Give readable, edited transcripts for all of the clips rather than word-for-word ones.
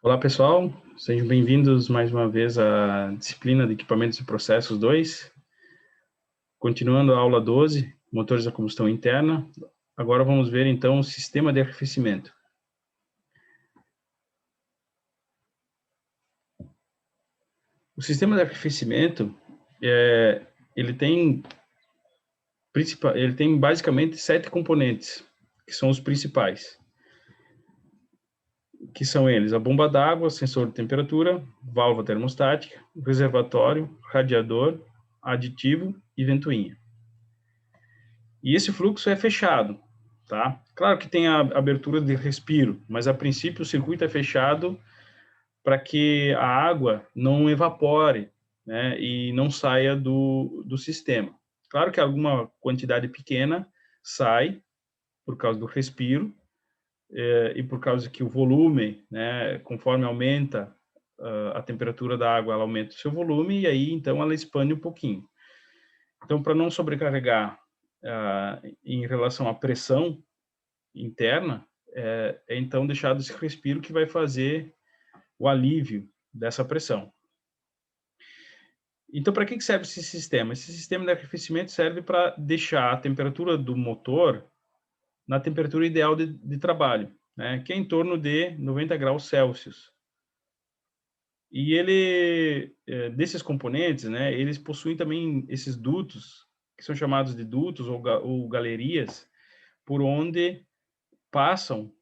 Olá, pessoal. Sejam bem-vindos mais uma vez à disciplina de Equipamentos e Processos 2. Continuando a aula 12, motores a combustão interna. Agora vamos ver, então, o sistema de arrefecimento. O sistema de arrefecimento, ele tem basicamente 7 componentes, que são os principais. Que são eles: a bomba d'água, sensor de temperatura, válvula termostática, reservatório, radiador, aditivo e ventoinha. E esse fluxo é fechado, tá? Claro que tem a abertura de respiro, mas a princípio o circuito é fechado para que a água não evapore, né, e não saia do sistema. Claro que alguma quantidade pequena sai por causa do respiro, e por causa que o volume, né, conforme aumenta a temperatura da água, ela aumenta o seu volume e aí então ela expande um pouquinho. Então, para não sobrecarregar em relação à pressão interna, é então deixado esse respiro que vai fazer o alívio dessa pressão. Então, para que serve esse sistema? Esse sistema de arrefecimento serve para deixar a temperatura do motor na temperatura ideal de trabalho, né, que é em torno de 90 graus Celsius. E ele, desses componentes, né, eles possuem também esses dutos, que são chamados de dutos ou galerias, por onde passam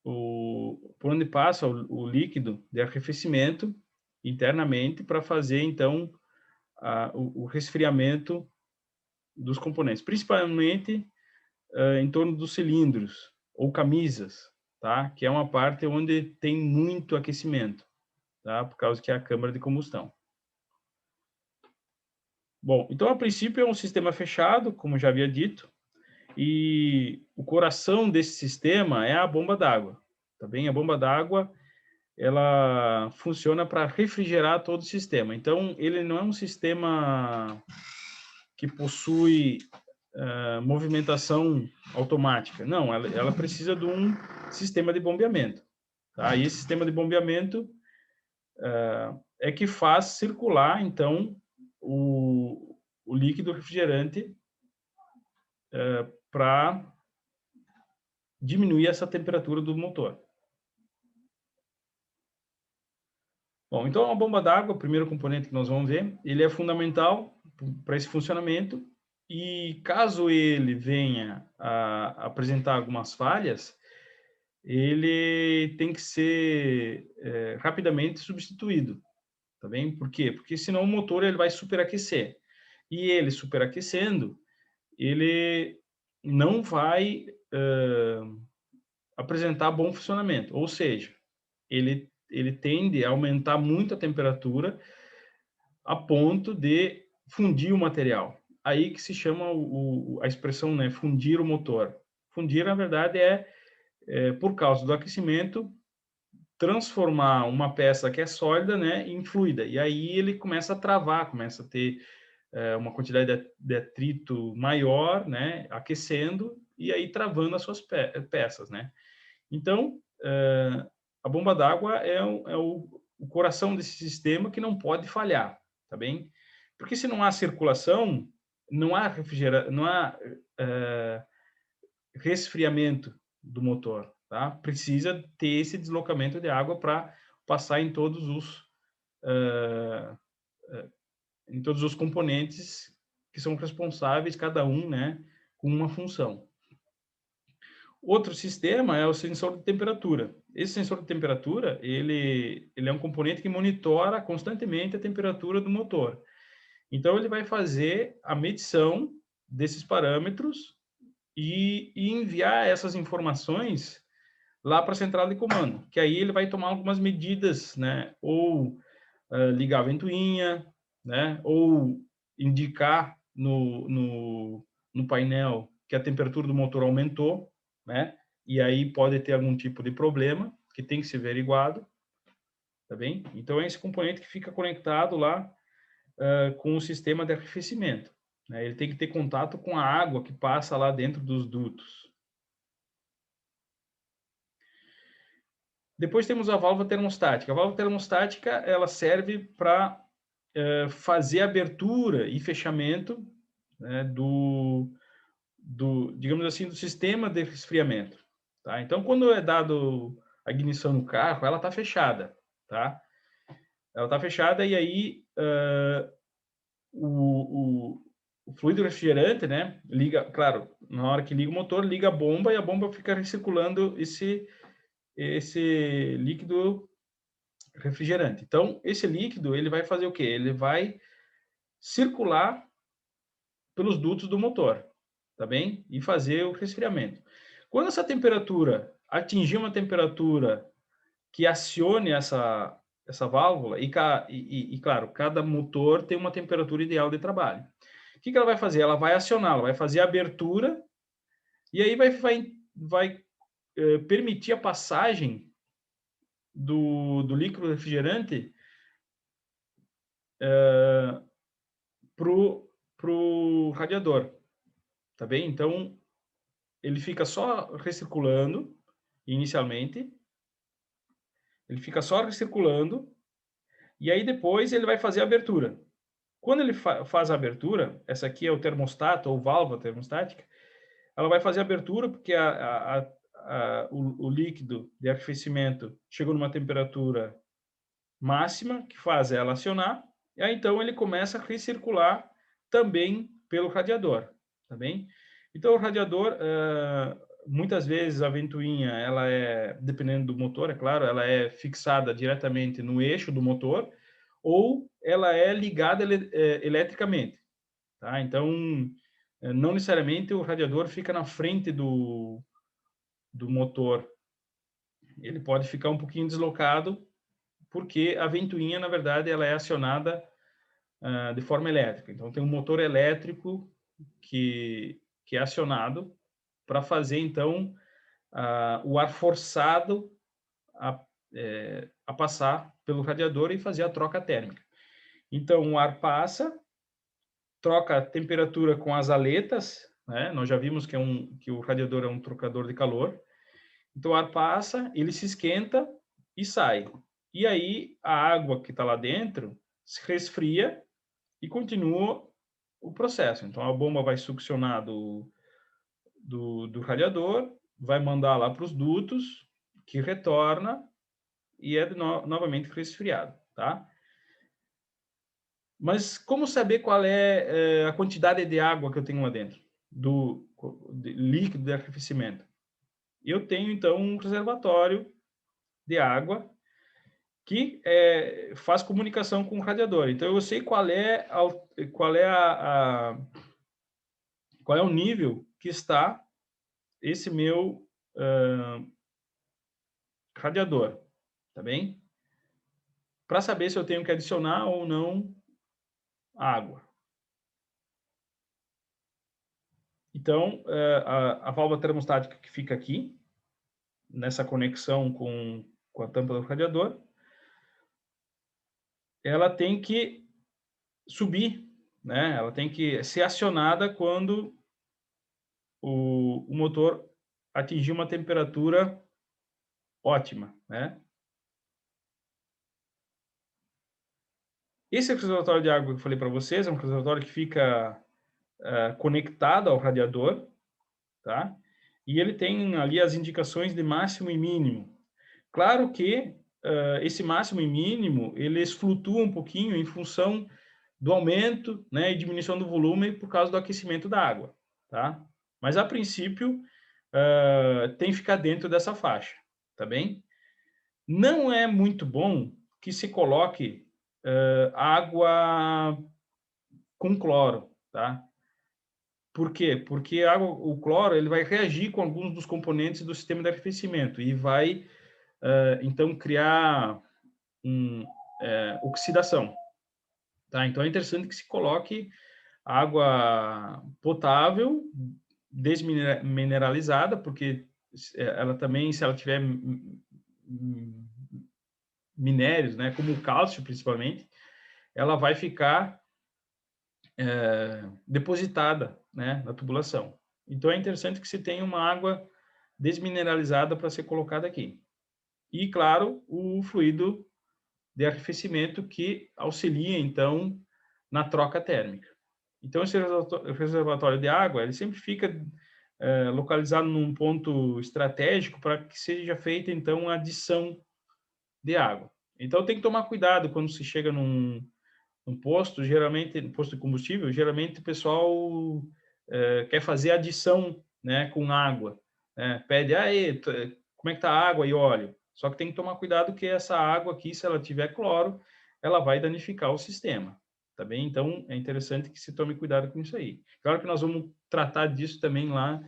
por onde passa o líquido de arrefecimento internamente para fazer, então, o resfriamento dos componentes, principalmente em torno dos cilindros ou camisas, tá? Que é uma parte onde tem muito aquecimento, tá? Por causa que é a câmara de combustão. Bom, então, a princípio, é um sistema fechado, como já havia dito, e o coração desse sistema é a bomba d'água, tá bem? A bomba d'água, ela funciona para refrigerar todo o sistema. Então, ele não é um sistema que possui movimentação automática. Não, ela precisa de um sistema de bombeamento. Tá? E esse sistema de bombeamento é que faz circular, então, o líquido refrigerante para diminuir essa temperatura do motor. Bom, então a bomba d'água, o primeiro componente que nós vamos ver, ele é fundamental para esse funcionamento e caso ele venha a apresentar algumas falhas, ele tem que ser rapidamente substituído, tá bem? Por quê? Porque senão o motor ele vai superaquecer e ele superaquecendo, ele não vai apresentar bom funcionamento, ou seja, ele tende a aumentar muito a temperatura a ponto de fundir o material. Aí que se chama a expressão, né, fundir o motor. Fundir, na verdade, por causa do aquecimento, transformar uma peça que é sólida, né, em fluida. E aí ele começa a travar, começa a ter uma quantidade de atrito maior, né, aquecendo e aí travando as suas peças, né. Então, a bomba d'água é o coração desse sistema que não pode falhar, tá bem? Porque se não há circulação, não há não há resfriamento do motor, tá? Precisa ter esse deslocamento de água para passar uh, em todos os componentes que são responsáveis, cada um, né, com uma função. Outro sistema é o sensor de temperatura. Esse sensor de temperatura, ele é um componente que monitora constantemente a temperatura do motor. Então, ele vai fazer a medição desses parâmetros e enviar essas informações lá para a central de comando, que aí ele vai tomar algumas medidas, né? Ou ligar a ventoinha, né? Ou indicar no painel que a temperatura do motor aumentou, né? E aí pode ter algum tipo de problema que tem que ser averiguado, tá bem? Então, é esse componente que fica conectado lá com o sistema de arrefecimento, né? Ele tem que ter contato com a água que passa lá dentro dos dutos. Depois temos a válvula termostática. A válvula termostática, ela serve para fazer abertura e fechamento, né, digamos assim, do sistema de resfriamento. Tá? Então, quando é dado a ignição no carro, ela está fechada. Tá? Ela está fechada e aí o fluido refrigerante, né, liga, claro, na hora que liga o motor, liga a bomba e a bomba fica recirculando esse líquido refrigerante. Então, esse líquido, ele vai fazer o quê? Ele vai circular pelos dutos do motor, tá bem? E fazer o resfriamento. Quando essa temperatura atingir uma temperatura que acione essa válvula, e claro, cada motor tem uma temperatura ideal de trabalho. O que ela vai fazer? Ela vai acionar, ela vai fazer a abertura, e aí vai permitir a passagem do líquido refrigerante pro radiador, tá bem? Então, ele fica só recirculando, inicialmente, ele fica só recirculando, e aí depois ele vai fazer a abertura. Quando ele faz a abertura, essa aqui é o termostato, ou válvula termostática, ela vai fazer a abertura porque o líquido de arrefecimento chegou numa temperatura máxima, que faz ela acionar, e aí então ele começa a recircular também pelo radiador, tá bem? Então o radiador, muitas vezes a ventoinha, ela é, dependendo do motor, é claro, ela é fixada diretamente no eixo do motor, ou ela é ligada eletricamente, tá? Então, não necessariamente o radiador fica na frente do motor, ele pode ficar um pouquinho deslocado, porque a ventoinha, na verdade, ela é acionada de forma elétrica. Então, tem um motor elétrico que é acionado para fazer, então, o ar forçado a passar pelo radiador e fazer a troca térmica. Então, o ar passa, troca a temperatura com as aletas, né? Nós já vimos que o radiador é um trocador de calor. Então, o ar passa, ele se esquenta e sai. E aí, a água que está lá dentro se resfria e continua o processo. Então, a bomba vai succionar do radiador, vai mandar lá para os dutos, que retorna e é novamente resfriado, tá? Mas como saber qual é a quantidade de água que eu tenho lá dentro, líquido de arrefecimento? Eu tenho, então, um reservatório de água que faz comunicação com o radiador. Então, eu sei qual é o nível que está esse meu radiador, tá bem? Para saber se eu tenho que adicionar ou não água. Então, a válvula termostática que fica aqui, nessa conexão com a tampa do radiador, ela tem que subir, né? Ela tem que ser acionada quando o motor atingir uma temperatura ótima, né? Esse reservatório de água que eu falei para vocês é um reservatório que fica conectado ao radiador, tá? E ele tem ali as indicações de máximo e mínimo. Claro que esse máximo e mínimo, eles flutuam um pouquinho em função do aumento, né, e diminuição do volume por causa do aquecimento da água, tá? Mas, a princípio, tem que ficar dentro dessa faixa, tá bem? Não é muito bom que se coloque água com cloro, tá? Por quê? Porque o cloro ele vai reagir com alguns dos componentes do sistema de arrefecimento e vai, então, criar oxidação. Tá? Então, é interessante que se coloque água potável, desmineralizada, porque ela também, se ela tiver minérios, né, como o cálcio principalmente, ela vai ficar depositada, né, na tubulação. Então, é interessante que se tenha uma água desmineralizada para ser colocada aqui. e, claro, o fluido de arrefecimento que auxilia, então, na troca térmica. Então, esse reservatório de água, ele sempre fica localizado num ponto estratégico para que seja feita, então, a adição de água. Então, tem que tomar cuidado quando se chega num posto, geralmente, posto de combustível, geralmente o pessoal quer fazer adição, né, com água. Né? Pede, aí, como é que tá a água e óleo? Só que tem que tomar cuidado que essa água aqui, se ela tiver cloro, ela vai danificar o sistema. Tá bem? Então, é interessante que se tome cuidado com isso aí. Claro que nós vamos tratar disso também lá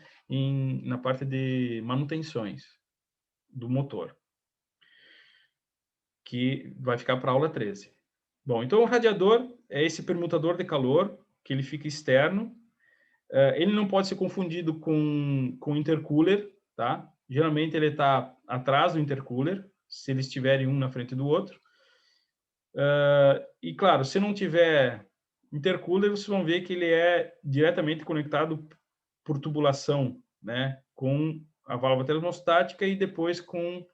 na parte de manutenções do motor, que vai ficar para a aula 13. Bom, então o radiador é esse permutador de calor, que ele fica externo. Ele não pode ser confundido com intercooler, tá? Geralmente ele está atrás do intercooler, se eles estiverem um na frente do outro. E claro, se não tiver intercooler, vocês vão ver que ele é diretamente conectado por tubulação, né? Com a válvula termostática e depois com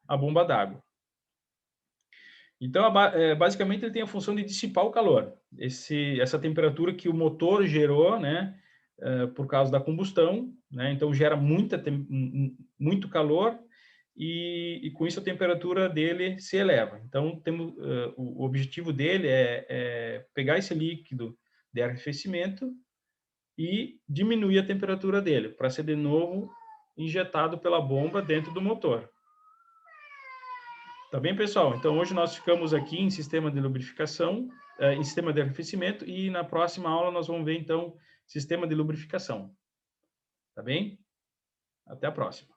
a bomba d'água. Então, basicamente, ele tem a função de dissipar o calor. Essa temperatura que o motor gerou, né, por causa da combustão, né, então gera muito calor e com isso a temperatura dele se eleva. Então, o objetivo dele é pegar esse líquido de arrefecimento e diminuir a temperatura dele, para ser de novo injetado pela bomba dentro do motor. Tá bem, pessoal? Então, hoje nós ficamos aqui em sistema de lubrificação, em sistema de arrefecimento, e na próxima aula nós vamos ver, então, sistema de lubrificação. Tá bem? Até a próxima.